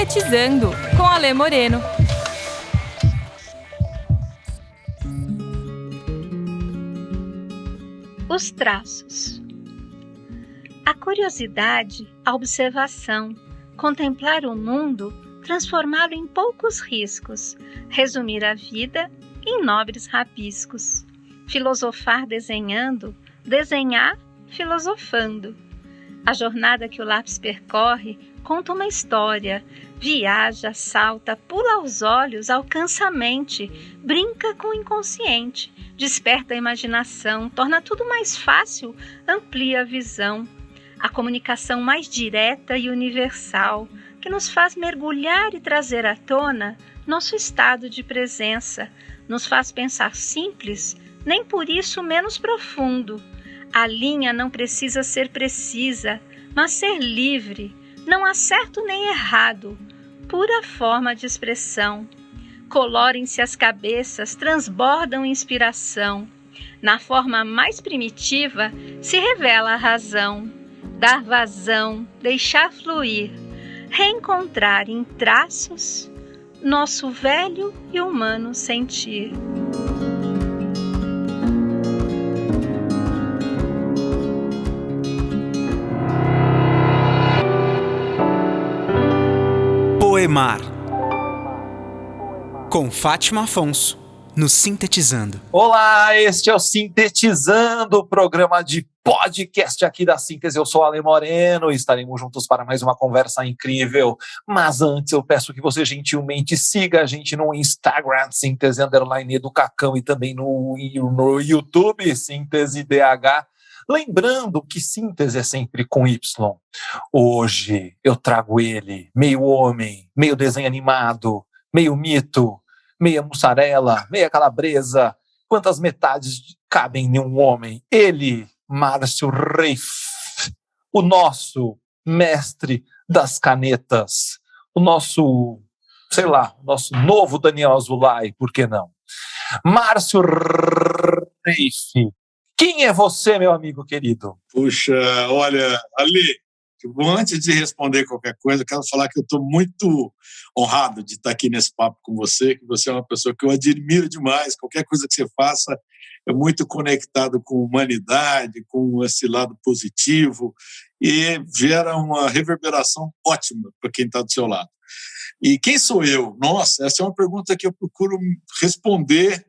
Sintetizando, com Alê Moreno. Os traços. A curiosidade, a observação, contemplar o mundo, transformá-lo em poucos riscos, resumir a vida em nobres rabiscos, filosofar desenhando, desenhar filosofando. A jornada que o lápis percorre conta uma história, viaja, salta, pula aos olhos, alcança a mente, brinca com o inconsciente, desperta a imaginação, torna tudo mais fácil, amplia a visão. A comunicação mais direta e universal, que nos faz mergulhar e trazer à tona nosso estado de presença, nos faz pensar simples, nem por isso menos profundo. A linha não precisa ser precisa, mas ser livre. Não há certo nem errado, pura forma de expressão. Colorem-se as cabeças, transbordam inspiração. Na forma mais primitiva se revela a razão. Dar vazão, deixar fluir, reencontrar em traços nosso velho e humano sentir. Poemar, com Fátima Afonso, no Sintetizando. Olá, este é o Sintetizando, o programa de podcast aqui da Síntese. Eu sou o Alê Moreno e estaremos juntos para mais uma conversa incrível. Mas antes eu peço que você gentilmente siga a gente no Instagram, Síntese _Educacão, e também no YouTube, Síntese DH. Lembrando que síntese é sempre com Y. Hoje eu trago ele, meio homem, meio desenho animado, meio mito, meia mussarela, meia calabresa. Quantas metades cabem em um homem? Ele, Márcio Reif, o nosso mestre das canetas, o nosso novo Daniel Azulay, por que não? Márcio Reif, quem é você, meu amigo querido? Puxa, olha, Ali, antes de responder qualquer coisa, eu quero falar que eu estou muito honrado de estar aqui nesse papo com você, que você é uma pessoa que eu admiro demais. Qualquer coisa que você faça é muito conectado com a humanidade, com esse lado positivo, e gera uma reverberação ótima para quem está do seu lado. E quem sou eu? Nossa, essa é uma pergunta que eu procuro responder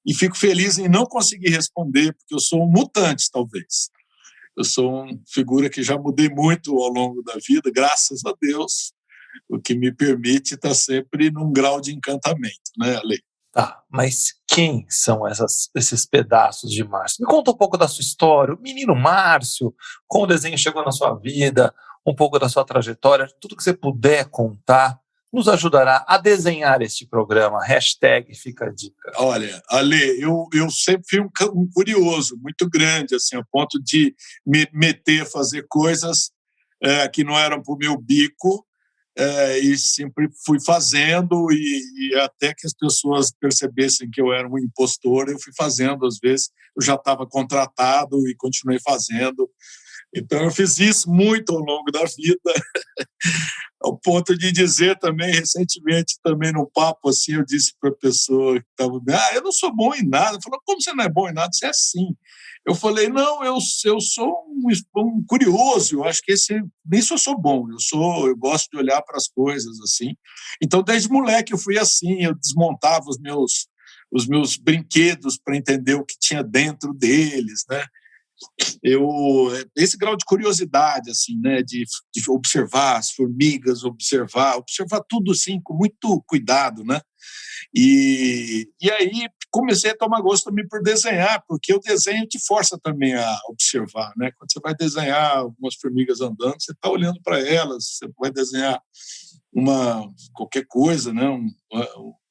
e fico feliz em não conseguir responder, porque eu sou um mutante, talvez. Eu sou uma figura que já mudei muito ao longo da vida, graças a Deus, o que me permite estar sempre num grau de encantamento, né, Ale? Tá, mas quem são esses pedaços de Márcio? Me conta um pouco da sua história, o menino Márcio, como o desenho chegou na sua vida, um pouco da sua trajetória, tudo que você puder contar, nos ajudará a desenhar este programa. # fica a dica. Olha, Ale, eu sempre fui um curioso muito grande, assim, a ponto de me meter a fazer coisas que não eram para o meu bico, e sempre fui fazendo, e até que as pessoas percebessem que eu era um impostor, eu fui fazendo. Às vezes eu já estava contratado e continuei fazendo. Então eu fiz isso muito ao longo da vida, ao ponto de dizer também, recentemente, também num papo assim, eu disse para a pessoa que estava, eu não sou bom em nada. Falou, como você não é bom em nada? Você é assim. Eu falei, não, eu sou um curioso, eu acho que nisso eu sou bom, eu gosto de olhar para as coisas assim. Então, desde moleque eu fui assim, eu desmontava os meus brinquedos para entender o que tinha dentro deles, né? Esse grau de curiosidade, assim, né, de observar as formigas, observar tudo assim com muito cuidado, né? E aí comecei a tomar gosto também por desenhar, porque o desenho te força também a observar, né? Quando você vai desenhar algumas formigas andando, você está olhando para elas. Você vai desenhar qualquer coisa, né?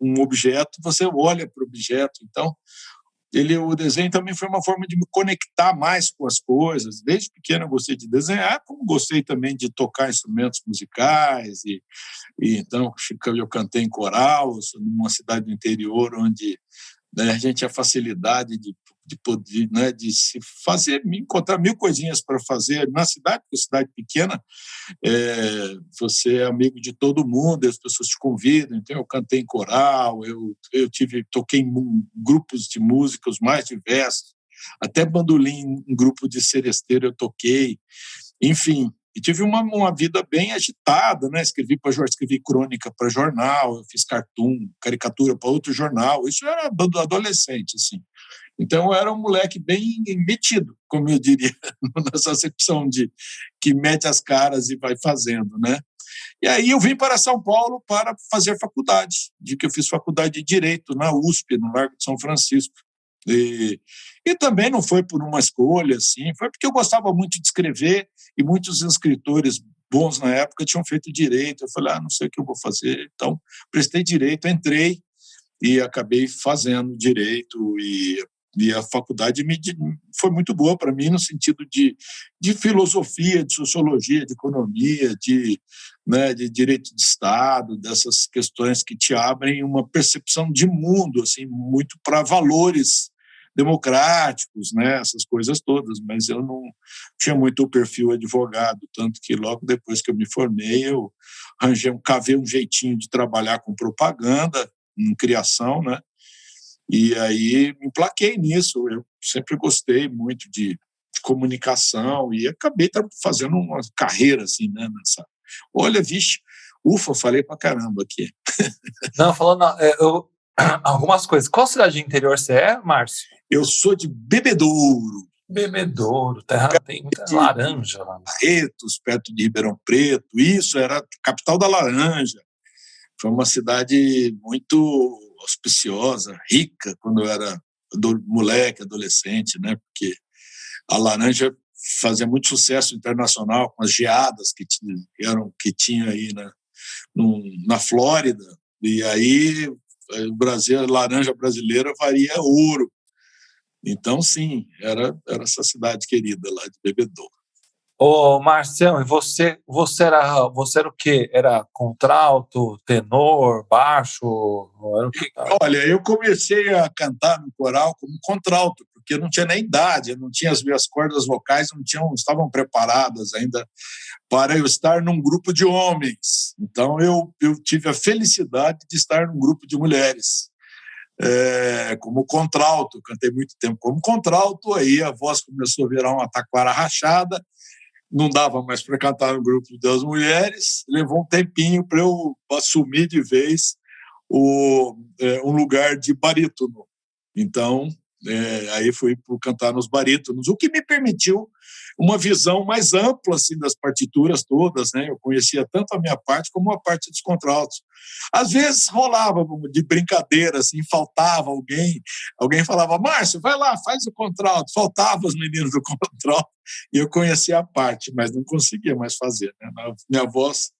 Um objeto, você olha para o objeto. Então o desenho também foi uma forma de me conectar mais com as coisas. Desde pequeno eu gostei de desenhar, como gostei também de tocar instrumentos musicais. E então eu cantei em coral. Eu sou numa cidade do interior onde, né, a gente tinha facilidade de poder, né, de se fazer, me encontrar mil coisinhas para fazer na cidade, porque cidade pequena, você é amigo de todo mundo, as pessoas te convidam. Então eu cantei em coral, toquei em grupos de músicos mais diversos, até bandolim em grupo de seresteiro eu toquei, enfim. E tive uma vida bem agitada, né? Escrevi crônica para jornal, eu fiz cartoon, caricatura para outro jornal. Isso era adolescente, assim. Então eu era um moleque bem metido, como eu diria, nessa acepção de que mete as caras e vai fazendo, né? E aí eu vim para São Paulo para fazer faculdade, que eu fiz faculdade de Direito na USP, no Largo de São Francisco. E também não foi por uma escolha, assim, foi porque eu gostava muito de escrever e muitos escritores bons na época tinham feito direito. Eu falei, não sei o que eu vou fazer. Então, prestei direito, entrei e acabei fazendo direito. E a faculdade foi muito boa para mim no sentido de filosofia, de sociologia, de economia, né, de direito de Estado, dessas questões que te abrem uma percepção de mundo, assim, muito para valores democráticos, né, essas coisas todas. Mas eu não tinha muito o perfil advogado, tanto que logo depois que eu me formei, eu cavei um jeitinho de trabalhar com propaganda, em criação, né? E aí me emplaquei nisso. Eu sempre gostei muito de comunicação e acabei fazendo uma carreira assim, né, nessa. Olha, vixe, ufa, falei pra caramba aqui. Não, falando algumas coisas. Qual cidade de interior você é, Márcio? Eu sou de Bebedouro. Bebedouro, tem muita laranja lá. Barretos, perto de Ribeirão Preto. Isso, era a capital da laranja. Foi uma cidade muito auspiciosa, rica, quando eu era moleque, adolescente, né? Porque a laranja fazia muito sucesso internacional com as geadas que tinha aí na Flórida. E aí o Brasil, a laranja brasileira valia ouro. Então, sim, era essa cidade querida lá de Bebedouro. Ô, Marcião, e você era o quê? Era contralto, tenor, baixo? Era o quê? Olha, eu comecei a cantar no coral como contralto, porque eu não tinha nem idade, eu não tinha as minhas cordas vocais, não estavam preparadas ainda para eu estar num grupo de homens. Então, eu tive a felicidade de estar num grupo de mulheres. Como contralto, cantei muito tempo como contralto, aí a voz começou a virar uma taquara rachada, não dava mais para cantar no grupo das mulheres, levou um tempinho para eu assumir de vez um lugar de barítono. Então, aí fui cantar nos barítonos, o que me permitiu uma visão mais ampla assim, das partituras todas, né? Eu conhecia tanto a minha parte como a parte dos contraltos. Às vezes rolava de brincadeira, assim, faltava alguém falava, Márcio, vai lá, faz o contralto. Faltava os meninos do contralto e eu conhecia a parte, mas não conseguia mais fazer, né? Minha voz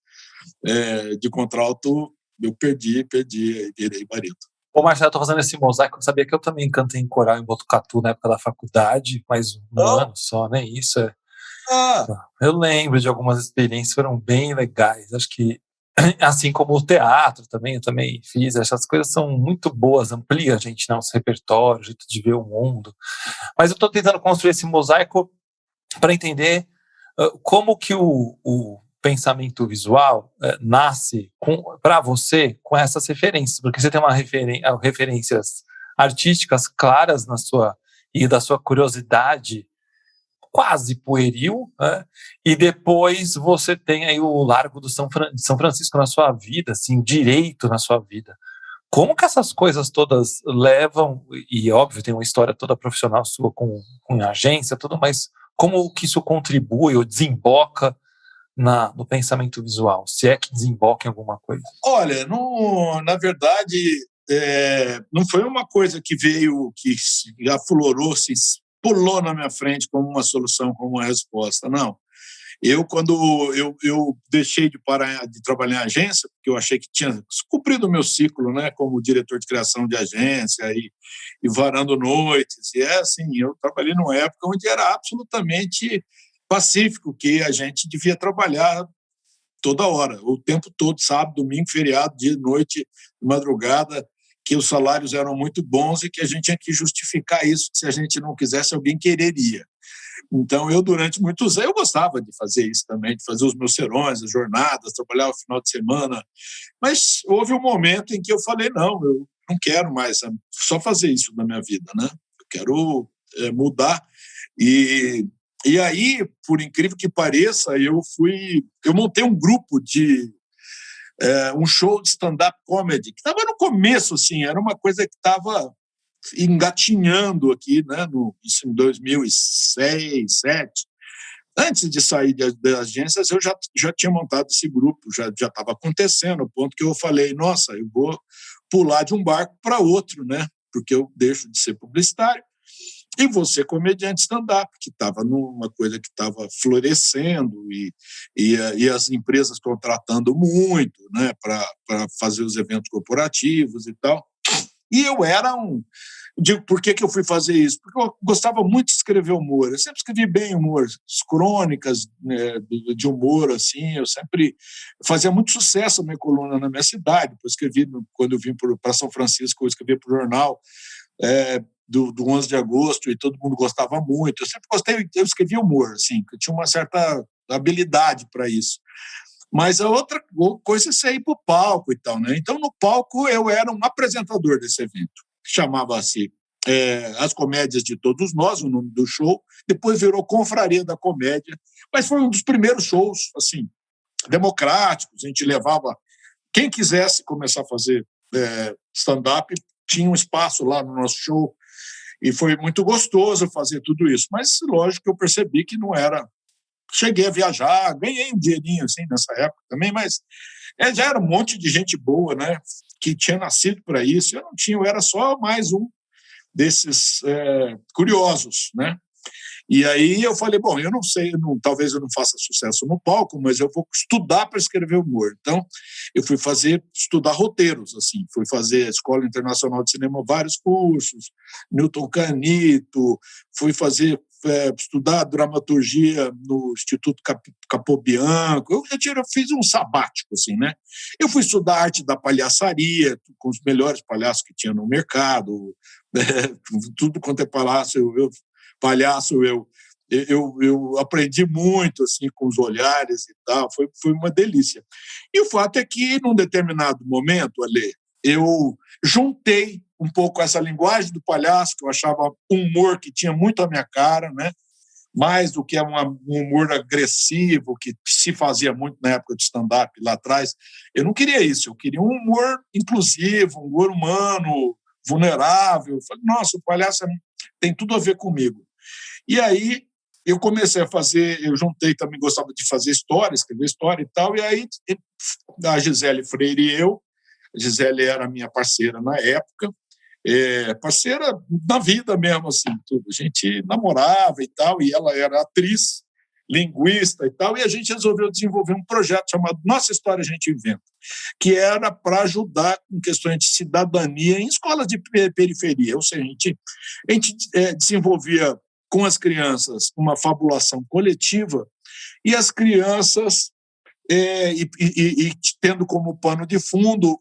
de contralto eu perdi e virei barítono. Ô, Marcelo, eu tô fazendo esse mosaico, eu sabia que eu também cantei em coral em Botucatu na época da faculdade, mas um ano só, né? Isso eu lembro de algumas experiências, foram bem legais. Acho que, assim como o teatro também, eu também fiz. Essas coisas são muito boas, amplia a gente, nosso repertório, o jeito de ver o mundo. Mas eu tô tentando construir esse mosaico para entender como que o pensamento visual nasce para você com essas referências, porque você tem referências artísticas claras e da sua curiosidade quase pueril, né? E depois você tem aí o Largo de São Francisco na sua vida, assim, o direito na sua vida. Como que essas coisas todas levam, e óbvio tem uma história toda profissional sua com agência, tudo, mas como que isso contribui ou desemboca no pensamento visual, se é que desemboca em alguma coisa? Olha, na verdade, não foi uma coisa que veio, que aflorou, se pulou na minha frente como uma solução, como uma resposta, não. Quando eu deixei de parar de trabalhar em agência, porque eu achei que tinha cumprido o meu ciclo, né, como diretor de criação de agência e varando noites, e assim, eu trabalhei numa época onde era absolutamente pacífico, que a gente devia trabalhar toda hora, o tempo todo, sábado, domingo, feriado, dia, noite, madrugada, que os salários eram muito bons e que a gente tinha que justificar isso, que se a gente não quisesse, alguém quereria. Então, eu, durante muitos anos, eu gostava de fazer isso também, de fazer os meus serões, as jornadas, trabalhar o final de semana. Mas houve um momento em que eu falei, não, eu não quero mais só fazer isso na minha vida, né? Eu quero mudar. E aí, por incrível que pareça, eu montei um grupo de um show de stand-up comedy, que estava no começo, assim, era uma coisa que estava engatinhando aqui, né, em 2006, 2007. Antes de sair das agências, eu já tinha montado esse grupo, já estava acontecendo, ao ponto que eu falei, nossa, eu vou pular de um barco para outro, né, porque eu deixo de ser publicitário e vou ser comediante stand-up, que estava numa coisa que estava florescendo e as empresas contratando muito, né, para fazer os eventos corporativos e tal. E eu era digo, por que eu fui fazer isso? Porque eu gostava muito de escrever humor. Eu sempre escrevi bem humor, as crônicas, né, de humor, assim. Eu sempre fazia muito sucesso a minha coluna na minha cidade. Depois escrevi, quando eu vim para São Francisco, eu escrevi para o jornal do 11 de agosto e todo mundo gostava muito. Eu sempre gostei, eu escrevia humor, assim, eu tinha uma certa habilidade para isso. Mas a outra coisa é você ir para o palco e tal, né? Então, no palco, eu era um apresentador desse evento, que chamava-se As Comédias de Todos Nós, o nome do show. Depois virou Confraria da Comédia. Mas foi um dos primeiros shows, assim, democráticos. A gente levava quem quisesse começar a fazer stand-up, tinha um espaço lá no nosso show. E foi muito gostoso fazer tudo isso. Mas, lógico, que eu percebi que não era... Cheguei a viajar, ganhei um dinheirinho assim nessa época também, mas já era um monte de gente boa, né, que tinha nascido para isso. Eu não tinha, eu era só mais um desses curiosos, né? E aí eu falei, bom, eu não sei, talvez eu não faça sucesso no palco, mas eu vou estudar para escrever humor. Então, eu fui estudar roteiros, assim, fui fazer Escola Internacional de Cinema, vários cursos, Newton Canito, fui estudar dramaturgia no Instituto Capobianco. Eu fiz um sabático, assim, né? Eu fui estudar arte da palhaçaria, com os melhores palhaços que tinha no mercado, tudo quanto é palhaço, eu aprendi muito assim com os olhares e tal, foi uma delícia. E o fato é que, num determinado momento, Ale, eu juntei um pouco essa linguagem do palhaço, que eu achava um humor que tinha muito a minha cara, né? Mais do que um humor agressivo, que se fazia muito na época de stand-up lá atrás. Eu não queria isso, eu queria um humor inclusivo, um humor humano, vulnerável. Eu falei, nossa, o palhaço tem tudo a ver comigo. E aí eu comecei a fazer, eu juntei também, gostava de fazer história, escrever história e tal, e aí a Gisele Freire e eu, a Gisele era minha parceira na época, parceira na vida mesmo, assim, tudo. A gente namorava e tal, e ela era atriz, linguista e tal, e a gente resolveu desenvolver um projeto chamado Nossa História a Gente Inventa, que era para ajudar com questões de cidadania em escolas de periferia. Ou seja, a gente desenvolvia com as crianças uma fabulação coletiva e as crianças e tendo como pano de fundo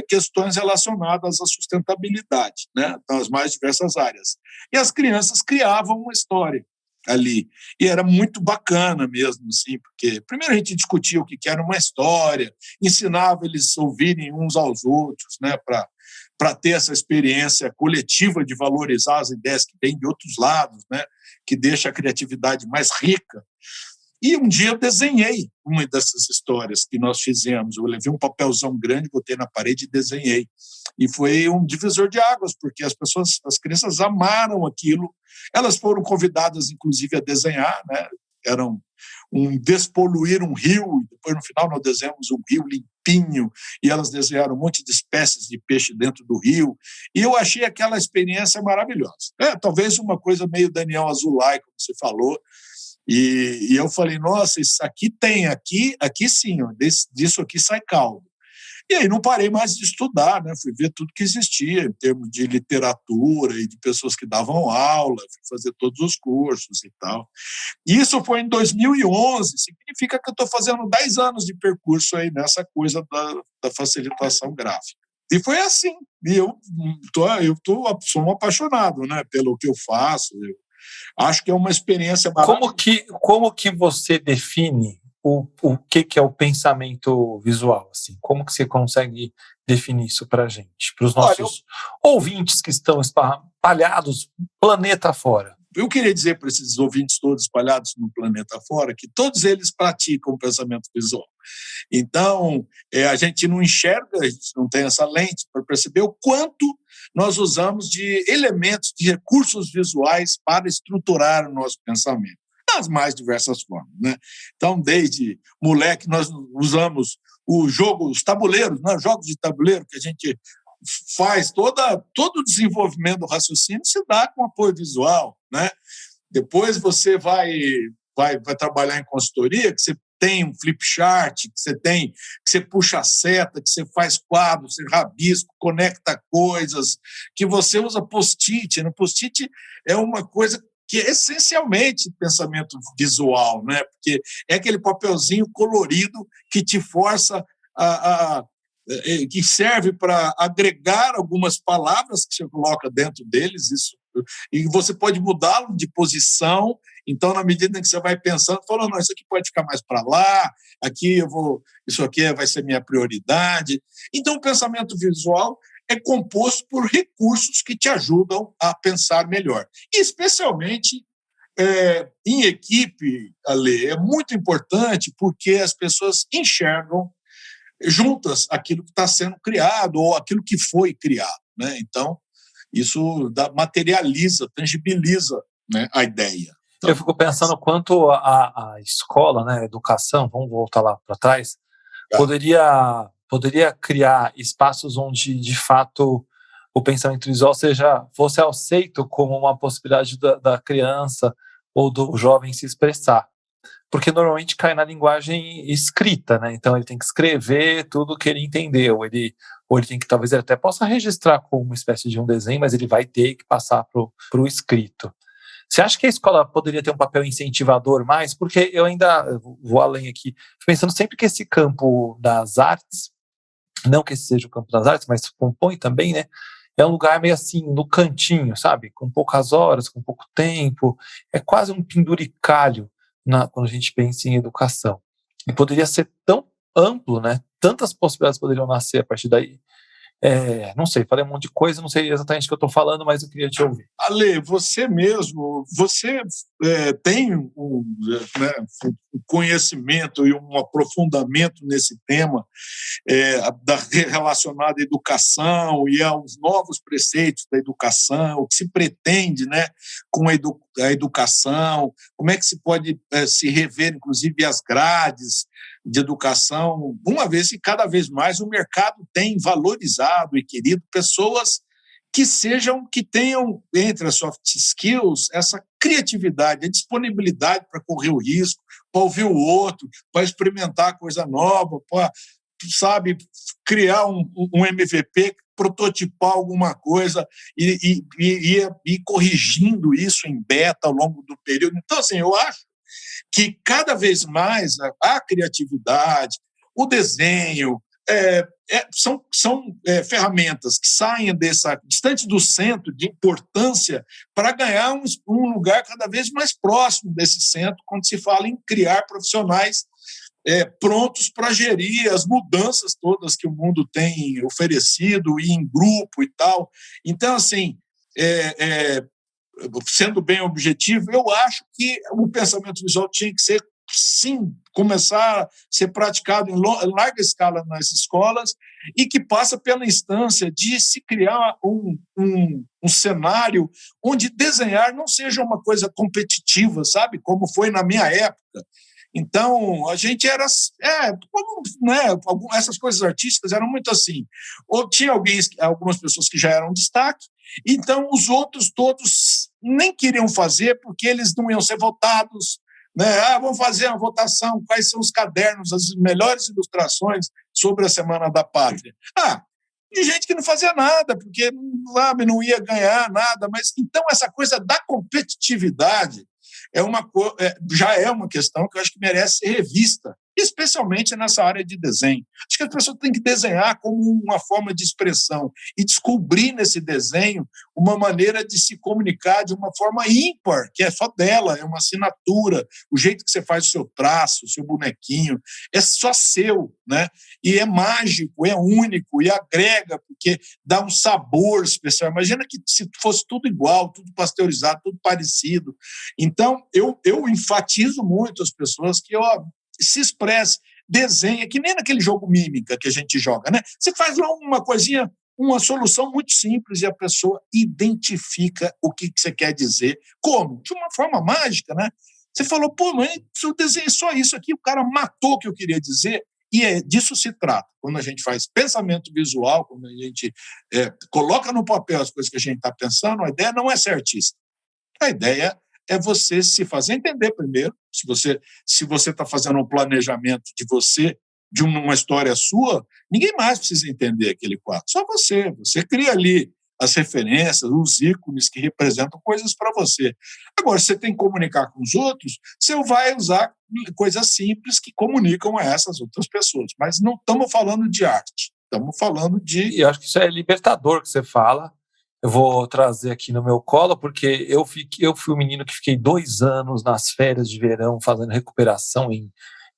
questões relacionadas à sustentabilidade, né, nas mais diversas áreas. E as crianças criavam uma história ali. E era muito bacana mesmo, assim, porque primeiro a gente discutia o que era uma história, ensinava eles a ouvirem uns aos outros, né, para ter essa experiência coletiva de valorizar as ideias que vêm de outros lados, né, que deixa a criatividade mais rica. E um dia eu desenhei uma dessas histórias que nós fizemos. Eu levei um papelzão grande, botei na parede e desenhei. E foi um divisor de águas, porque as crianças amaram aquilo. Elas foram convidadas, inclusive, a desenhar, né? Eram despoluir um rio, e depois, no final, nós desenhamos um rio limpinho, e elas desenharam um monte de espécies de peixe dentro do rio. E eu achei aquela experiência maravilhosa. Talvez uma coisa meio Daniel Azulay, como você falou. E eu falei, nossa, isso aqui aqui sim, ó, disso aqui sai caldo. E aí não parei mais de estudar, né? Fui ver tudo que existia em termos de literatura e de pessoas que davam aula, fui fazer todos os cursos e tal. Isso foi em 2011, significa que eu estou fazendo 10 anos de percurso aí nessa coisa da facilitação gráfica. E foi assim. E sou um apaixonado, né, pelo que eu faço. Eu acho que é uma experiência maravilhosa. Como que você define o que é o pensamento visual? Assim? Como que você consegue definir isso para a gente, para os nossos ouvintes que estão espalhados planeta fora? Eu queria dizer para esses ouvintes todos espalhados no planeta fora que todos eles praticam o pensamento visual. Então, a gente não enxerga, a gente não tem essa lente para perceber o quanto nós usamos de elementos, de recursos visuais para estruturar o nosso pensamento, das mais diversas formas, né? Então, desde moleque, nós usamos os tabuleiros, né? Jogos de tabuleiro que a gente faz, todo o desenvolvimento do raciocínio se dá com apoio visual, né? Depois você vai trabalhar em consultoria, que você tem um flip chart, que você puxa a seta, que você faz quadros, você rabisco, conecta coisas, que você usa post-it, né? Post-it é uma coisa que é essencialmente pensamento visual, né? Porque é aquele papelzinho colorido que te força que serve para agregar algumas palavras que você coloca dentro deles, e você pode mudá-lo de posição. Então, na medida em que você vai pensando, falando, não, isso aqui pode ficar mais para lá, isso aqui vai ser minha prioridade. Então, o pensamento visual é composto por recursos que te ajudam a pensar melhor. E, especialmente, em equipe, Ale, é muito importante porque as pessoas enxergam juntas aquilo que está sendo criado ou aquilo que foi criado, né? Então, isso materializa, tangibiliza, né, a ideia. Então, eu fico pensando quanto a escola, né, a educação, vamos voltar lá para trás, poderia criar espaços onde, de fato, o pensamento visual fosse aceito como uma possibilidade da criança ou do jovem se expressar. Porque normalmente cai na linguagem escrita, né? Então ele tem que escrever tudo que ele entendeu, ou ele tem que, talvez ele até possa registrar como uma espécie de um desenho, mas ele vai ter que passar para o escrito. Você acha que a escola poderia ter um papel incentivador mais? Porque eu ainda vou além aqui, pensando sempre que esse campo das artes, não que esse seja o campo das artes, mas compõe também, né? É um lugar meio assim, no cantinho, sabe? Com poucas horas, com pouco tempo, é quase um penduricalho quando a gente pensa em educação. E poderia ser tão amplo, né? Tantas possibilidades poderiam nascer a partir daí. Não sei, falei um monte de coisa, não sei exatamente o que eu estou falando, mas eu queria te ouvir. Ale, você tem um conhecimento e um aprofundamento nesse tema relacionado à educação e aos novos preceitos da educação, o que se pretende, né, com a educação, como é que se pode se rever, inclusive, as grades de educação, uma vez que cada vez mais o mercado tem valorizado e querido pessoas que tenham entre as soft skills essa criatividade, a disponibilidade para correr o risco, para ouvir o outro, para experimentar coisa nova, para, sabe, criar um MVP, prototipar alguma coisa e ir corrigindo isso em beta ao longo do período. Então, assim, eu acho que cada vez mais a criatividade, o desenho, são ferramentas que saem distante do centro de importância para ganhar um lugar cada vez mais próximo desse centro quando se fala em criar profissionais prontos para gerir as mudanças todas que o mundo tem oferecido e em grupo e tal. Então, assim, sendo bem objetivo, eu acho que o pensamento visual tinha que ser, sim, começar a ser praticado em larga escala nas escolas e que passa pela instância de se criar um cenário onde desenhar não seja uma coisa competitiva, sabe? Como foi na minha época. Então, a gente era... essas coisas artísticas eram muito assim. Ou tinha algumas pessoas que já eram destaque, então os outros todos nem queriam fazer porque eles não iam ser votados, né? Vamos fazer uma votação, quais são os cadernos, as melhores ilustrações sobre a Semana da Pátria. E gente que não fazia nada, porque não ia ganhar nada. Mas então essa coisa da competitividade já é uma questão que eu acho que merece ser revista especialmente nessa área de desenho. Acho que as pessoas têm que desenhar como uma forma de expressão e descobrir nesse desenho uma maneira de se comunicar de uma forma ímpar, que é só dela, é uma assinatura, o jeito que você faz o seu traço, o seu bonequinho, é só seu, né? E é mágico, é único, e agrega, porque dá um sabor especial. Imagina que se fosse tudo igual, tudo pasteurizado, tudo parecido. Então, eu enfatizo muito as pessoas que se expresse, desenha, que nem naquele jogo mímica que a gente joga, né? Você faz lá uma coisinha, uma solução muito simples e a pessoa identifica o que você quer dizer. Como? De uma forma mágica, né? Você falou, pô, mas eu desenhei só isso aqui, o cara matou o que eu queria dizer. E disso se trata. Quando a gente faz pensamento visual, quando a gente coloca no papel as coisas que a gente está pensando, a ideia não é ser artista. A ideia é você se fazer entender primeiro. Se você está fazendo um planejamento de você, de uma história sua, ninguém mais precisa entender aquele quadro. Só você. Você cria ali as referências, os ícones que representam coisas para você. Agora, você tem que comunicar com os outros, você vai usar coisas simples que comunicam a essas outras pessoas. Mas não estamos falando de arte, estamos falando de... E eu acho que isso é libertador que você fala. Eu vou trazer aqui no meu colo, porque eu fui um menino que fiquei 2 anos nas férias de verão fazendo recuperação em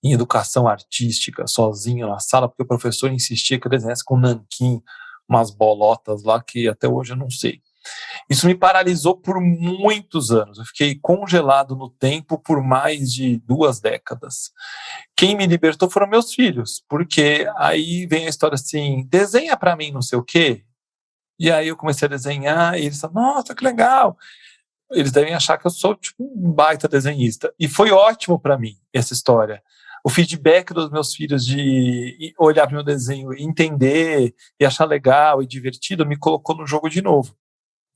educação artística, sozinho na sala, porque o professor insistia que eu desenhasse com nanquim, umas bolotas lá que até hoje eu não sei. Isso me paralisou por muitos anos. Eu fiquei congelado no tempo por mais de 2 décadas. Quem me libertou foram meus filhos, porque aí vem a história assim, desenha para mim não sei o quê. E aí eu comecei a desenhar e eles falaram, nossa, que legal. Eles devem achar que eu sou tipo um baita desenhista. E foi ótimo para mim essa história. O feedback dos meus filhos de olhar para o meu desenho e entender e achar legal e divertido me colocou no jogo de novo.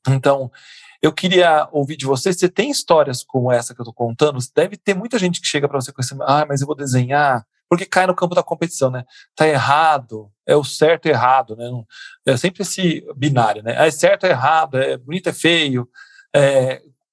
Então, eu queria ouvir de você, você tem histórias como essa que eu estou contando? Deve ter muita gente que chega para você com esse, mas eu vou desenhar, porque cai no campo da competição, né? Tá errado, é o certo e errado, né? É sempre esse binário, né? É certo é errado, é bonito é feio.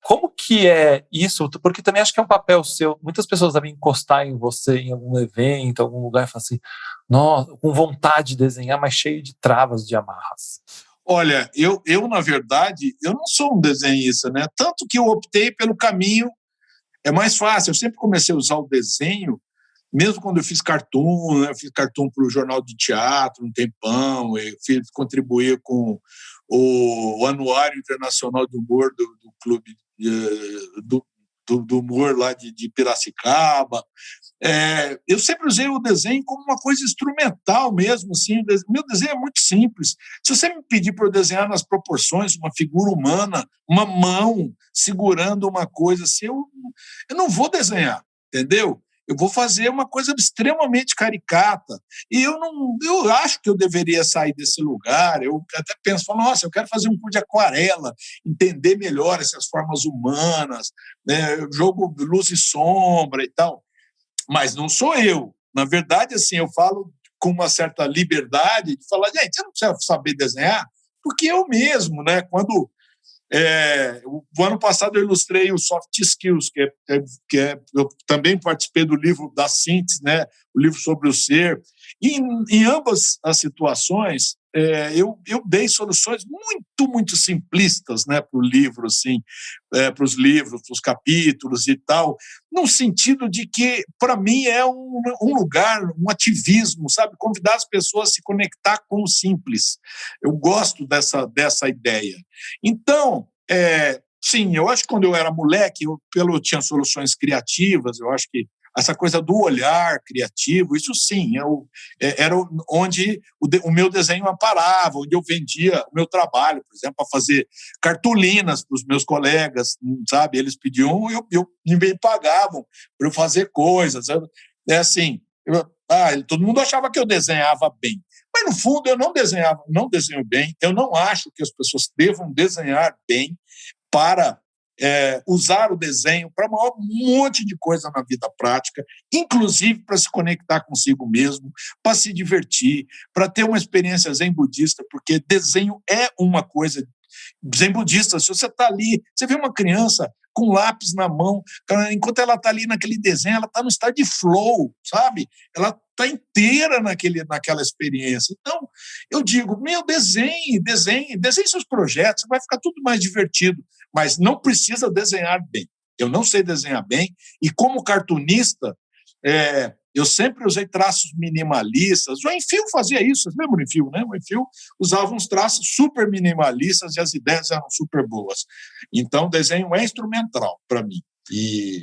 Como que é isso? Porque também acho que é um papel seu. Muitas pessoas devem encostar em você em algum evento, algum lugar e falar assim, nossa, com vontade de desenhar, mas cheio de travas, de amarras. Olha, eu na verdade, eu não sou um desenhista, né? Tanto que eu optei pelo caminho, é mais fácil. Eu sempre comecei a usar o desenho, mesmo quando eu fiz cartoon, né? Eu fiz cartoon para o Jornal de Teatro um tempão, contribuí com o Anuário Internacional do Humor do Clube do Humor lá de Piracicaba. Eu sempre usei o desenho como uma coisa instrumental mesmo. Assim. Meu desenho é muito simples. Se você me pedir para eu desenhar nas proporções uma figura humana, uma mão segurando uma coisa assim, eu não vou desenhar, entendeu? Eu vou fazer uma coisa extremamente caricata. E eu acho que eu deveria sair desse lugar. Eu até penso, nossa, eu quero fazer um curso de aquarela, entender melhor essas formas humanas, né? Jogo luz e sombra e tal. Mas não sou eu. Na verdade, assim, eu falo com uma certa liberdade de falar, gente, você não precisa saber desenhar, porque eu mesmo, né? Quando o ano passado eu ilustrei o Soft Skills, eu também participei do livro da Síntese, né? O livro sobre o ser. E em ambas as situações, eu dei soluções muito, muito simplistas, né, para o livro, assim, para os livros, para os capítulos e tal, no sentido de que, para mim, é um lugar, um ativismo, sabe? Convidar as pessoas a se conectar com o simples. Eu gosto dessa ideia. Então, sim, eu acho que quando eu era moleque, eu tinha soluções criativas, eu acho que essa coisa do olhar criativo, isso sim, era onde o meu desenho aparava, onde eu vendia o meu trabalho, por exemplo, para fazer cartolinas para os meus colegas, sabe? Eles pediam, e me pagavam para eu fazer coisas. Todo mundo achava que eu desenhava bem. Mas, no fundo, eu não desenho bem, eu não acho que as pessoas devam desenhar bem para usar o desenho para um monte de coisa na vida prática, inclusive para se conectar consigo mesmo, para se divertir, para ter uma experiência zen budista, porque desenho é uma coisa zen budista. Se você está ali, você vê uma criança com lápis na mão, enquanto ela está ali naquele desenho, ela está no estado de flow, sabe? Ela está inteira naquela experiência. Então, eu digo, desenhe seus projetos, vai ficar tudo mais divertido, mas não precisa desenhar bem. Eu não sei desenhar bem, e como cartunista, eu sempre usei traços minimalistas. O Enfio fazia isso, vocês lembram do Enfio, né? O Enfio usava uns traços super minimalistas e as ideias eram super boas. Então, o desenho é instrumental para mim.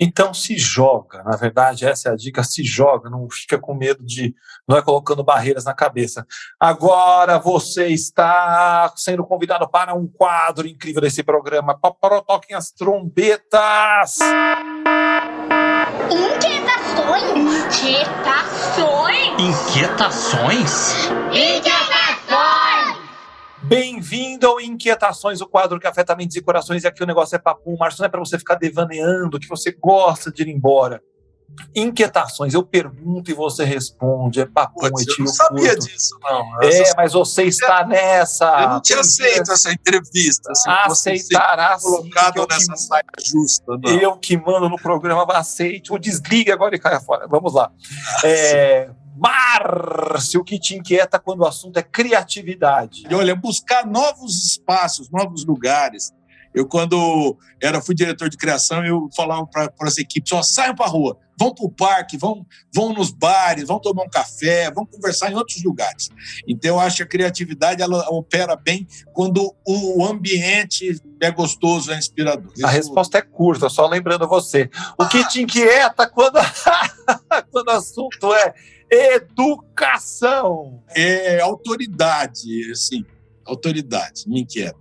Então se joga, na verdade, essa é a dica, se joga, não fica com medo de, não é colocando barreiras na cabeça. Agora você está sendo convidado para um quadro incrível desse programa. Toquem as trombetas! Inquietações? Bem-vindo ao Inquietações, o quadro que afeta mentes e corações. E aqui o negócio é papo, Márcio, não é para você ficar devaneando, que você gosta de ir embora. Inquietações, eu pergunto e você responde, é papum, é tiro curto. Eu não sabia disso, não. Mas você está nessa. Eu não te aceito essa entrevista. Aceitará sim. Colocado nessa saia justa. Não. Eu que mando no programa, aceite, ou desligue agora e caia fora. Vamos lá. Márcio, o que te inquieta quando o assunto é criatividade? Olha, buscar novos espaços, novos lugares. Eu, quando fui diretor de criação, eu falava para as equipes, saiam para a rua, vão para o parque, vão nos bares, vão tomar um café, vão conversar em outros lugares. Então, eu acho que a criatividade ela opera bem quando o ambiente é gostoso, é inspirador. A resposta é curta, só lembrando você. O que te inquieta quando o assunto é educação? É autoridade, assim, autoridade me inquieta.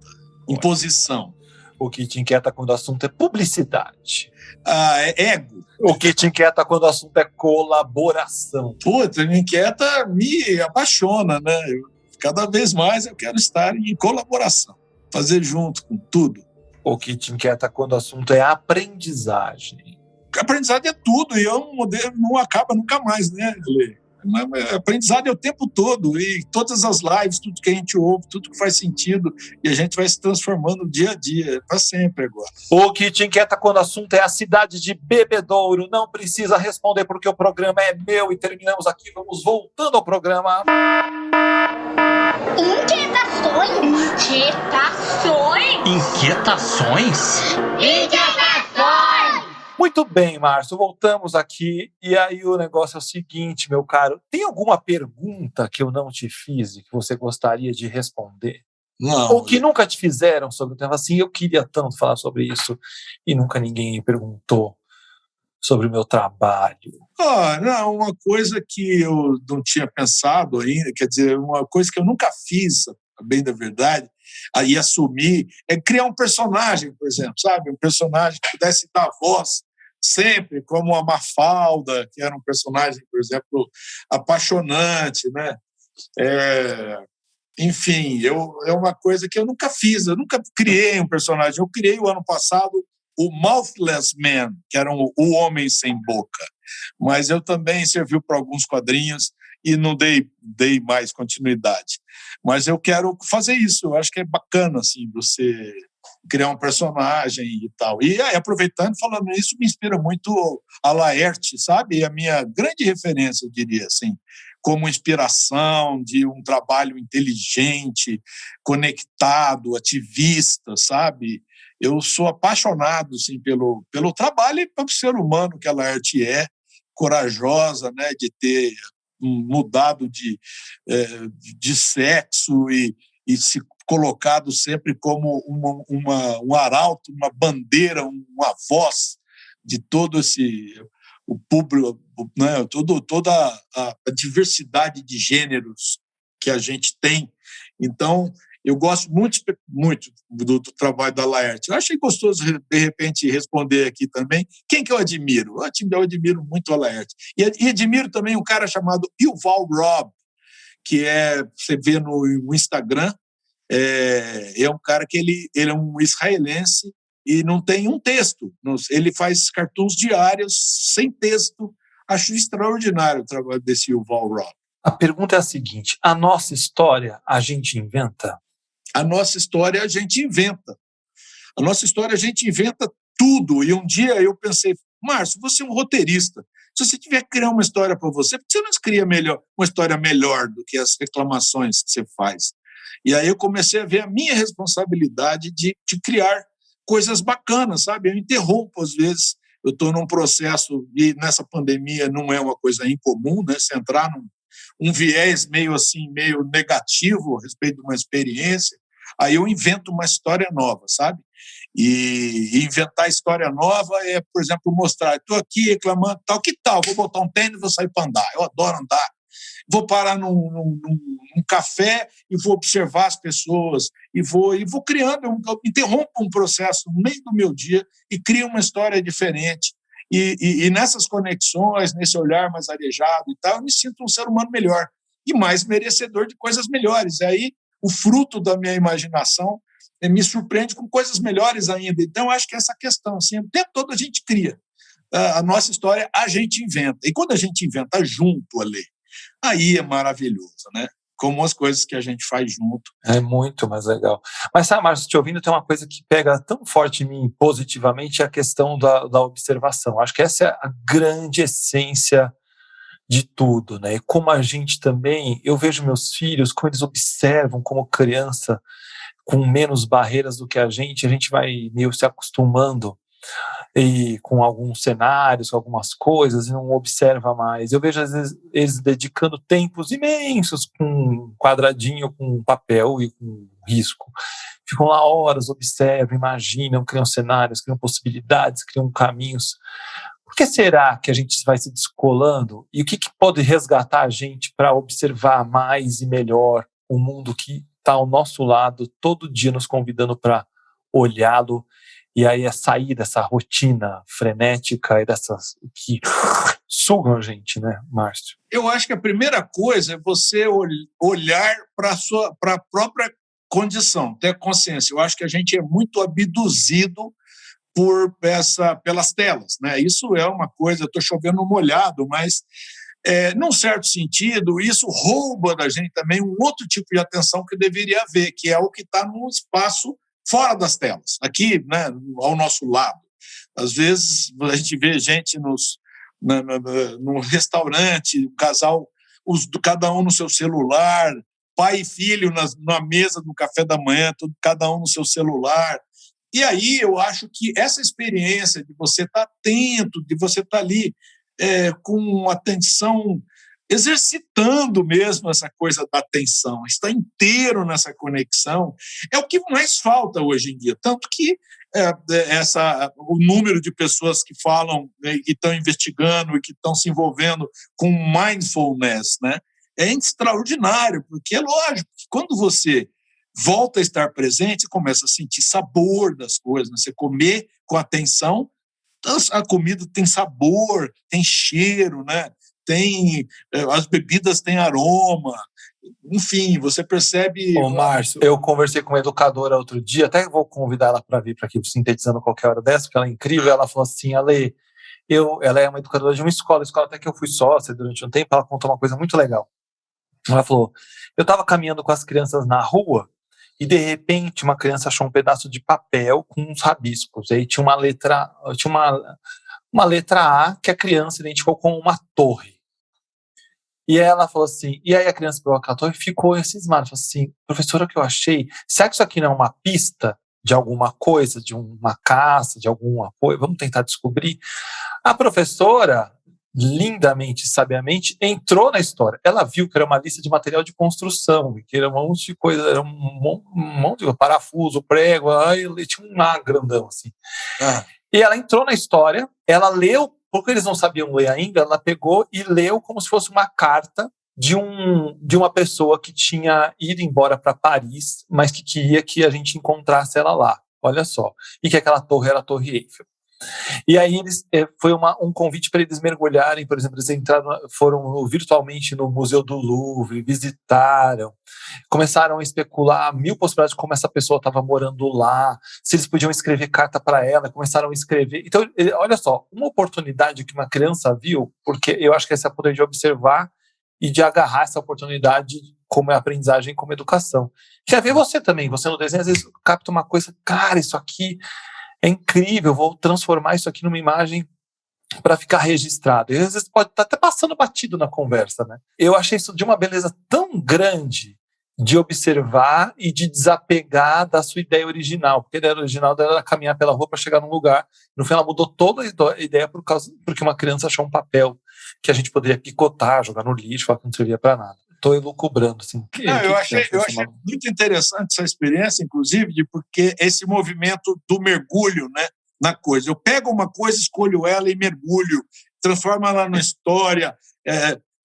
Imposição. O que te inquieta quando o assunto é publicidade? É ego. O que te inquieta quando o assunto é colaboração? Puta, me inquieta, me apaixona, né? Cada vez mais eu quero estar em colaboração, fazer junto com tudo. O que te inquieta quando o assunto é aprendizagem? Aprendizado é tudo e não acaba nunca mais, né, Lê? Aprendizado é o tempo todo e todas as lives, tudo que a gente ouve, tudo que faz sentido e a gente vai se transformando dia a dia, para sempre agora. O que te inquieta quando o assunto é a cidade de Bebedouro? Não precisa responder porque o programa é meu e terminamos aqui, vamos voltando ao programa. Inquietações? Muito bem, Márcio, voltamos aqui e aí o negócio é o seguinte, meu caro, tem alguma pergunta que eu não te fiz e que você gostaria de responder? Não. Ou que nunca te fizeram sobre o tema, assim, eu queria tanto falar sobre isso e nunca ninguém me perguntou sobre o meu trabalho. Não, uma coisa que eu não tinha pensado ainda, quer dizer, uma coisa que eu nunca fiz, bem da verdade, aí assumir, é criar um personagem, por exemplo, sabe? Um personagem que pudesse dar voz sempre, como a Mafalda, que era um personagem, por exemplo, apaixonante, né? Enfim, é uma coisa que eu nunca fiz, eu nunca criei um personagem. Eu criei o ano passado o Mouthless Man, que era o Homem Sem Boca, mas eu também serviu para alguns quadrinhos e não dei mais continuidade. Mas eu quero fazer isso, eu acho que é bacana assim, você criar um personagem e tal. E aí, aproveitando, falando isso, me inspira muito a Laerte, sabe? A minha grande referência, eu diria assim, como inspiração de um trabalho inteligente, conectado, ativista, sabe? Eu sou apaixonado assim, pelo trabalho e pelo ser humano que a Laerte é, corajosa, né, de ter mudado de sexo e se colocado sempre como um arauto, uma bandeira, uma voz de todo o público, né, toda a diversidade de gêneros que a gente tem. Então, eu gosto muito do trabalho da Laerte. Eu achei gostoso, de repente, responder aqui também. Quem que eu admiro? Eu admiro muito a Laerte. E admiro também um cara chamado Yuval Robb, que você vê no Instagram, é um cara que ele é um israelense e não tem um texto. Ele faz cartoons diários, sem texto. Acho extraordinário o trabalho desse Yuval Robb. A pergunta é a seguinte, a nossa história a gente inventa? a nossa história a gente inventa. A nossa história a gente inventa tudo. E um dia eu pensei, Márcio, você é um roteirista. Se você tiver que criar uma história para você, por que você não cria uma história melhor do que as reclamações que você faz? E aí eu comecei a ver a minha responsabilidade de criar coisas bacanas, sabe? Eu interrompo, às vezes, eu estou num processo, e nessa pandemia não é uma coisa incomum, né? Você entrar num viés meio negativo a respeito de uma experiência, aí eu invento uma história nova, sabe? E inventar história nova é, por exemplo, mostrar, estou aqui reclamando, tal, que tal? Vou botar um tênis e vou sair para andar. Eu adoro andar. Vou parar num café e vou observar as pessoas e vou criando, eu interrompo um processo no meio do meu dia e crio uma história diferente. E nessas conexões, nesse olhar mais arejado e tal, eu me sinto um ser humano melhor e mais merecedor de coisas melhores. E aí, o fruto da minha imaginação me surpreende com coisas melhores ainda. Então, acho que essa questão, assim, o tempo todo a gente cria. A nossa história, a gente inventa. E quando a gente inventa junto, Ale, aí é maravilhoso, né? Como as coisas que a gente faz junto. É muito mais legal. Mas, sabe, Márcio, te ouvindo, tem uma coisa que pega tão forte em mim positivamente, é a questão da observação. Acho que essa é a grande essência de tudo, né? E como a gente também, eu vejo meus filhos, como eles observam como criança, com menos barreiras do que a gente vai meio se acostumando e com alguns cenários, com algumas coisas, e não observa mais. Eu vejo, às vezes, eles dedicando tempos imensos com um quadradinho, com papel e com risco. Ficam lá horas, observam, imaginam, criam cenários, criam possibilidades, criam caminhos. Por que será que a gente vai se descolando? E o que pode resgatar a gente para observar mais e melhor o mundo que está ao nosso lado, todo dia nos convidando para olhá-lo, e aí é sair dessa rotina frenética e dessas que sugam a gente, né, Márcio? Eu acho que a primeira coisa é você olhar para a própria condição, ter consciência. Eu acho que a gente é muito abduzido pelas telas, né? Isso é uma coisa, eu estou chovendo no molhado, mas num certo sentido, isso rouba da gente também um outro tipo de atenção que deveria haver, que é o que está no espaço fora das telas, aqui, né, ao nosso lado. Às vezes a gente vê gente no restaurante, um casal, cada um no seu celular, pai e filho na mesa do café da manhã, cada um no seu celular. E aí eu acho que essa experiência de você estar atento, de você estar ali com atenção, exercitando mesmo essa coisa da atenção, estar inteiro nessa conexão, é o que mais falta hoje em dia. Tanto que o número de pessoas que falam e estão investigando e que estão se envolvendo com mindfulness, né, é extraordinário, porque é lógico que quando você volta a estar presente, você começa a sentir sabor das coisas, né? Você comer com atenção, a comida tem sabor, tem cheiro, né? As bebidas têm aroma, enfim, você percebe... Ô, Márcio, eu conversei com uma educadora outro dia, até vou convidar ela para vir para aqui, sintetizando qualquer hora dessa, porque ela é incrível. Ela falou assim, Ale, ela é uma educadora de uma escola até que eu fui sócia durante um tempo. Ela contou uma coisa muito legal. Ela falou, eu estava caminhando com as crianças na rua e de repente uma criança achou um pedaço de papel com uns rabiscos. Aí tinha uma letra A que a criança identificou como uma torre. E ela falou assim, e aí a criança pegou aquela torre e ficou cismada. Falou assim, professora, o que eu achei? Será que isso aqui não é uma pista de alguma coisa, de uma caça, de algum apoio? Vamos tentar descobrir. A professora, lindamente, sabiamente, entrou na história. Ela viu que era uma lista de material de construção, que era um monte de coisa, era um monte de parafuso, prego, aí tinha um A grandão assim. E ela entrou na história, ela leu, porque eles não sabiam ler ainda, ela pegou e leu como se fosse uma carta de uma pessoa que tinha ido embora para Paris, mas que queria que a gente encontrasse ela lá. Olha só. E que aquela torre era a Torre Eiffel. E aí foi um convite para eles mergulharem, por exemplo, eles foram virtualmente no Museu do Louvre, visitaram, começaram a especular 1000 possibilidades de como essa pessoa estava morando lá, se eles podiam escrever carta para ela, começaram a escrever. Então, olha só, uma oportunidade que uma criança viu, porque eu acho que esse é o poder de observar e de agarrar essa oportunidade como é aprendizagem, como educação. Quer ver você também, você no desenho às vezes capta uma coisa, cara, isso aqui é incrível, vou transformar isso aqui numa imagem para ficar registrado. E às vezes pode estar até passando batido na conversa, né? Eu achei isso de uma beleza tão grande de observar e de desapegar da sua ideia original, porque a ideia original dela era caminhar pela rua para chegar num lugar. No fim, ela mudou toda a ideia porque uma criança achou um papel que a gente poderia picotar, jogar no lixo, falar que não servia para nada. Estou elucubrando, assim. Eu achei muito interessante essa experiência, inclusive, porque esse movimento do mergulho, né, na coisa. Eu pego uma coisa, escolho ela e mergulho, transformo ela na história,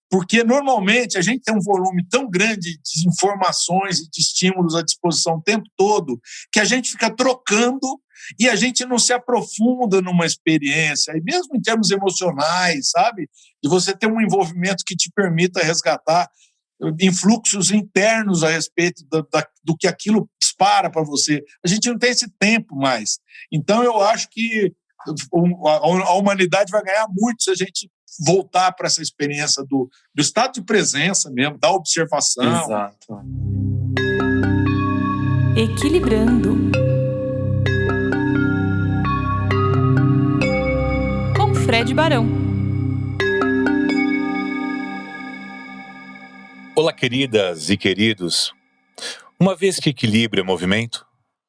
porque normalmente a gente tem um volume tão grande de informações e de estímulos à disposição o tempo todo que a gente fica trocando e a gente não se aprofunda numa experiência, e mesmo em termos emocionais, sabe? De você ter um envolvimento que te permita resgatar influxos internos a respeito do que aquilo dispara para você. A gente não tem esse tempo mais. Então, eu acho que a humanidade vai ganhar muito se a gente voltar para essa experiência do estado de presença mesmo, da observação. Exato. Equilibrando. Com Fred Barão. Olá, queridas e queridos. Uma vez que equilíbrio é movimento,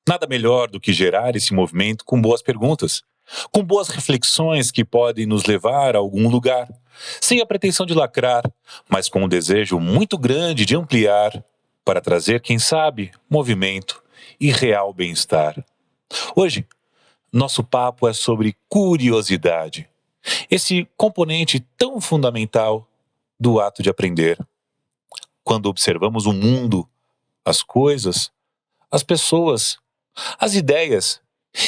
nada melhor do que gerar esse movimento com boas perguntas, com boas reflexões que podem nos levar a algum lugar, sem a pretensão de lacrar, mas com um desejo muito grande de ampliar, para trazer, quem sabe, movimento e real bem-estar. Hoje, nosso papo é sobre curiosidade, esse componente tão fundamental do ato de aprender. Quando observamos o mundo, as coisas, as pessoas, as ideias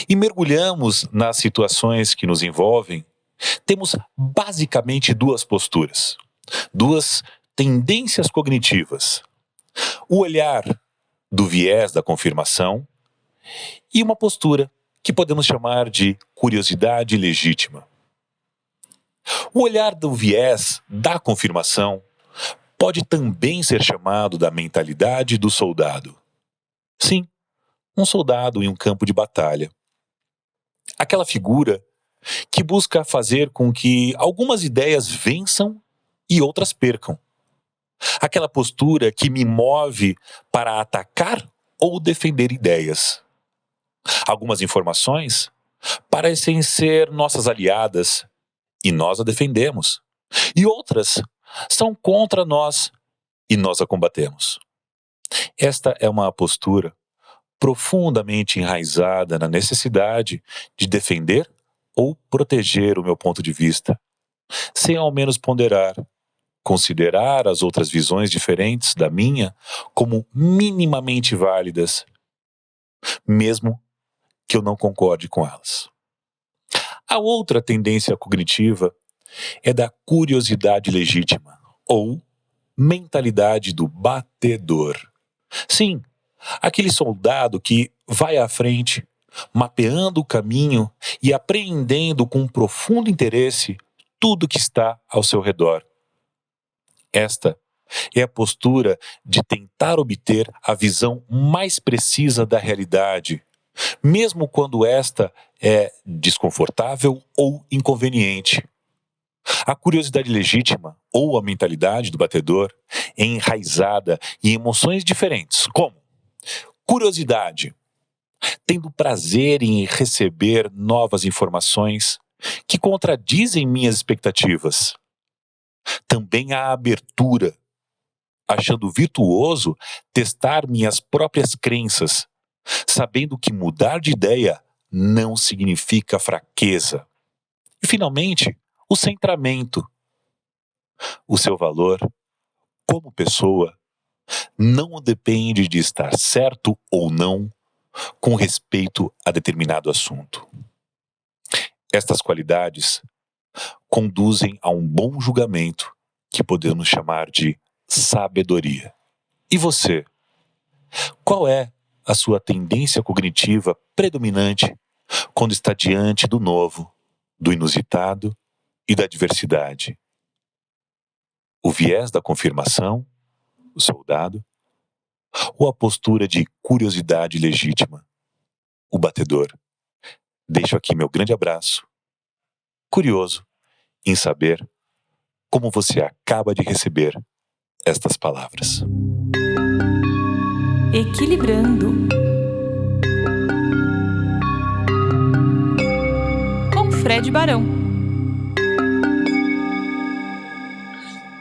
e mergulhamos nas situações que nos envolvem, temos basicamente duas posturas, duas tendências cognitivas. O olhar do viés da confirmação e uma postura que podemos chamar de curiosidade legítima. O olhar do viés da confirmação pode também ser chamado da mentalidade do soldado. Sim, um soldado em um campo de batalha. Aquela figura que busca fazer com que algumas ideias vençam e outras percam. Aquela postura que me move para atacar ou defender ideias. Algumas informações parecem ser nossas aliadas e nós a defendemos. E outras são contra nós e nós a combatemos. Esta é uma postura profundamente enraizada na necessidade de defender ou proteger o meu ponto de vista, sem ao menos ponderar, considerar as outras visões diferentes da minha como minimamente válidas, mesmo que eu não concorde com elas. A outra tendência cognitiva é da curiosidade legítima, ou mentalidade do batedor. Sim, aquele soldado que vai à frente, mapeando o caminho e apreendendo com profundo interesse tudo que está ao seu redor. Esta é a postura de tentar obter a visão mais precisa da realidade, mesmo quando esta é desconfortável ou inconveniente. A curiosidade legítima, ou a mentalidade do batedor, é enraizada em emoções diferentes, como curiosidade, tendo prazer em receber novas informações que contradizem minhas expectativas. Também a abertura, achando virtuoso testar minhas próprias crenças, sabendo que mudar de ideia não significa fraqueza. E, finalmente, o centramento. O seu valor, como pessoa, não depende de estar certo ou não com respeito a determinado assunto. Estas qualidades conduzem a um bom julgamento que podemos chamar de sabedoria. E você? Qual é a sua tendência cognitiva predominante quando está diante do novo, do inusitado e da diversidade? O viés da confirmação o soldado? Ou a postura de curiosidade legítima, o batedor? Deixo aqui meu grande abraço, curioso em saber como você acaba de receber estas palavras. Equilibrando. Com Fred Barão.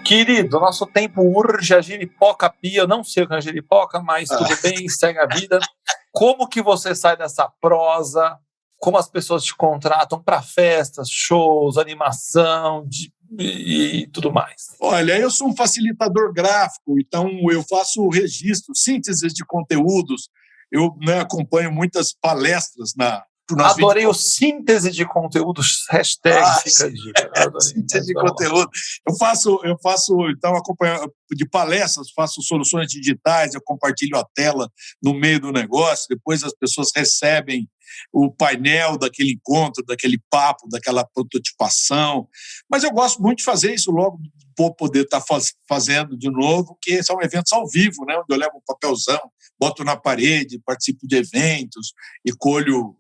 Querido, nosso tempo urge, a giripoca pia. Eu não sei o que é giripoca, mas tudo bem, segue a vida. Como que você sai dessa prosa? Como as pessoas te contratam para festas, shows, animação e tudo mais? Olha, eu sou um facilitador gráfico, então eu faço registro, síntese de conteúdos. Eu acompanho muitas palestras Adorei o síntese de conteúdos, hashtag fica a dica. Síntese de conteúdo. Eu faço, então, acompanho de palestras, faço soluções digitais, eu compartilho a tela no meio do negócio, depois as pessoas recebem o painel daquele encontro, daquele papo, daquela prototipação. Mas eu gosto muito de fazer isso logo, vou poder estar fazendo de novo, que são eventos ao vivo, né, onde eu levo um papelzão, boto na parede, participo de eventos e colho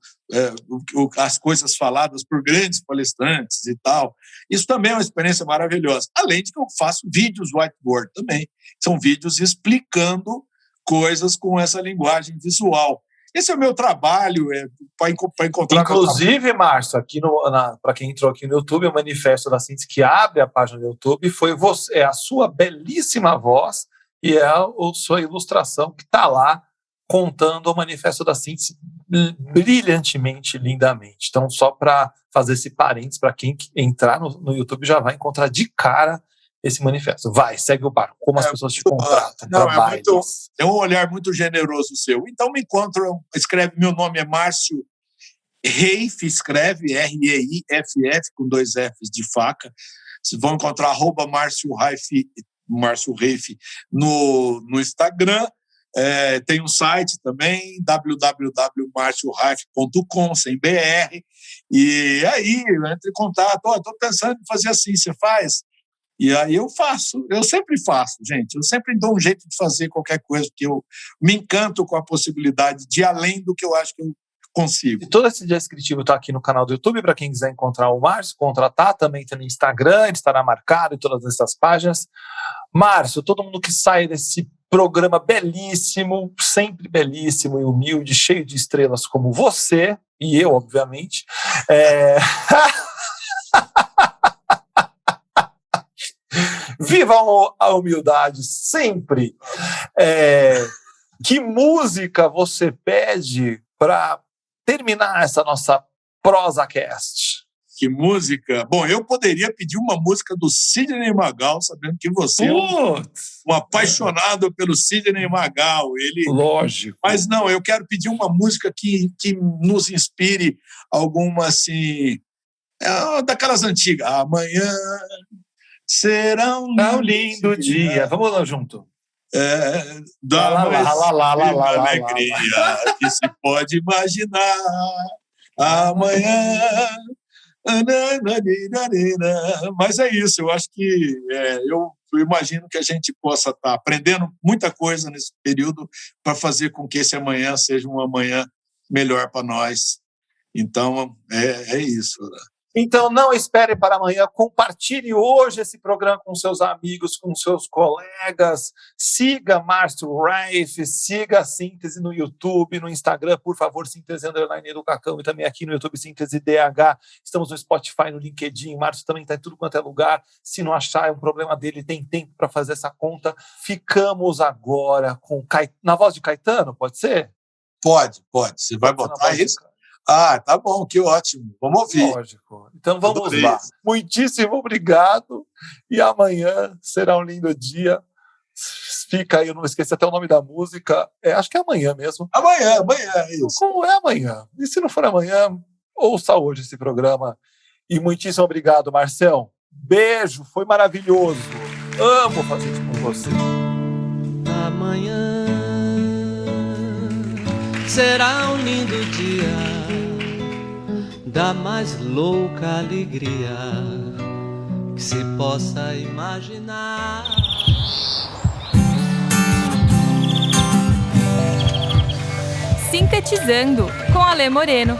as coisas faladas por grandes palestrantes e tal. Isso também é uma experiência maravilhosa. Além de que eu faço vídeos whiteboard também. São vídeos explicando coisas com essa linguagem visual. Esse é o meu trabalho, para encontrar... Inclusive, Márcio, aqui para quem entrou aqui no YouTube, o Manifesto da Síntese, que abre a página do YouTube, foi você, é a sua belíssima voz e é a sua ilustração que está lá contando o Manifesto da Síntese brilhantemente, lindamente. Então, só para fazer esse parênteses, para quem entrar no YouTube já vai encontrar de cara esse manifesto. Vai, segue o barco. Como as pessoas te contratam. É um olhar muito generoso seu. Então, me encontram, escreve, meu nome é Márcio Reiff, escreve R-E-I-F-F, com 2 Fs de faca. Vocês vão encontrar Márcio Reiff no Instagram. Tem um site também, www.marcioreiff.com, sem BR, e aí entre em contato, estou pensando em fazer assim, você faz? E aí eu faço, eu sempre faço, gente, eu sempre dou um jeito de fazer qualquer coisa, porque eu me encanto com a possibilidade de ir além do que eu acho que eu consigo. E todo esse descritivo está aqui no canal do YouTube, para quem quiser encontrar o Márcio, contratar, também tem no Instagram, ele estará marcado em todas essas páginas. Márcio, todo mundo que sai desse programa belíssimo, sempre belíssimo e humilde, cheio de estrelas como você, e eu, obviamente. Viva a humildade sempre! Que música você pede para terminar essa nossa ProsaCast? Que música? Bom, eu poderia pedir uma música do Sidney Magal, sabendo que você é um apaixonado pelo Sidney Magal. Lógico. Mas não, eu quero pedir uma música que nos inspire alguma, assim, daquelas antigas. Amanhã será um lindo dia. Vamos lá junto. Da alegria que se pode imaginar. Amanhã... Mas é isso, eu acho que eu imagino que a gente possa estar aprendendo muita coisa nesse período para fazer com que esse amanhã seja um amanhã melhor para nós. Então, é isso. Então, não espere para amanhã, compartilhe hoje esse programa com seus amigos, com seus colegas, siga Márcio Reiff, siga a Síntese no YouTube, no Instagram, por favor, Síntese _ Cacão, e também aqui no YouTube, Síntese DH, estamos no Spotify, no LinkedIn, Márcio também está em tudo quanto é lugar, se não achar é um problema dele, tem tempo para fazer essa conta. Ficamos agora com na voz de Caetano, pode ser? Pode, você vai botar isso? Tá bom, que ótimo. Vamos ouvir. Lógico. Então vamos lá. Muitíssimo obrigado. E amanhã será um lindo dia. Fica aí, eu não esqueci até o nome da música. Acho que é amanhã mesmo. Amanhã, é isso. Como é amanhã? E se não for amanhã, ouça hoje esse programa. E muitíssimo obrigado, Marcelo. Beijo, foi maravilhoso. Amo fazer isso com você. Amanhã será um lindo dia da mais louca alegria que se possa imaginar. Sintetizando, com Alê Moreno.